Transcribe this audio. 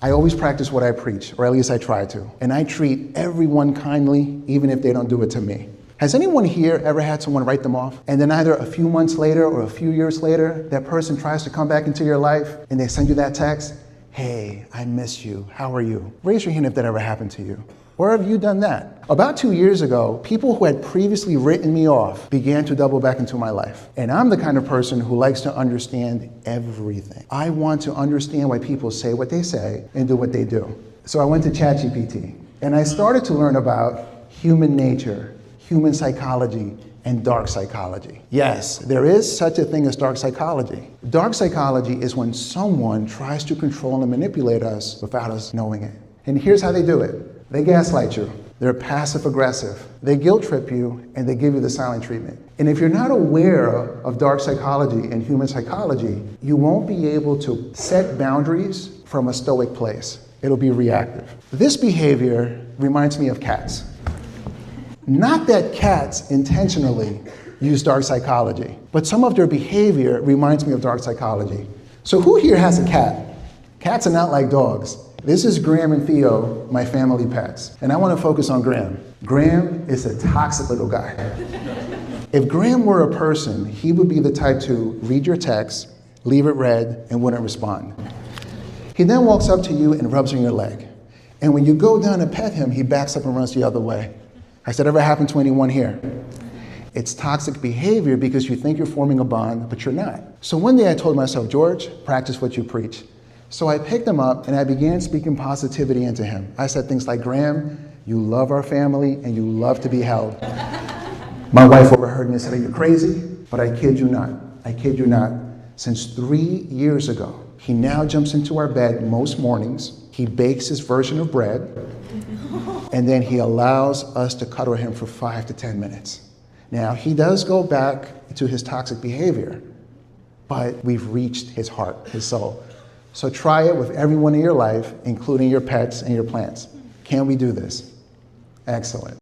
I always practice what I preach, or at least I try to. And I treat everyone kindly, even if they don't do it to me. Has anyone here ever had someone write them off? And then either a few months later or a few years later, that person tries to come back into your life and they send you that text, "Hey, I miss you. How are you?" Raise your hand if that ever happened to you. Or have you done that? About 2 years ago, people who had previously written me off began to double back into my life. And I'm the kind of person who likes to understand everything. I want to understand why people say what they say and do what they do. So I went to ChatGPT and I started to learn about human nature, human psychology, and dark psychology. Yes, there is such a thing as dark psychology. Dark psychology is when someone tries to control and manipulate us without us knowing it. And here's how they do it. They gaslight you. They're passive aggressive. They guilt trip you and they give you the silent treatment. And if you're not aware of dark psychology and human psychology, you won't be able to set boundaries from a stoic place. It'll be reactive. This behavior reminds me of cats. Not that cats intentionally use dark psychology, but some of their behavior reminds me of dark psychology. So who here has a cat? Cats are not like dogs. This is Graham and Theo, my family pets. And I want to focus on Graham. Graham is a toxic little guy. If Graham were a person, he would be the type to read your text, leave it read, and wouldn't respond. He then walks up to you and rubs on your leg. And when you go down to pet him, he backs up and runs the other way. Has that ever happened to anyone here? It's toxic behavior because you think you're forming a bond, but you're not. So one day I told myself, George, practice what you preach. So I picked him up and I began speaking positivity into him. I said things like, Graham, you love our family and you love to be held. My wife overheard me and said, are you crazy? But I kid you not. I kid you not. Since 3 years ago, he now jumps into our bed most mornings. He bakes his version of bread and then he allows us to cuddle him for 5 to 10 minutes. Now, he does go back to his toxic behavior, but we've reached his heart, his soul. So try it with everyone in your life, including your pets and your plants. Can we do this? Excellent.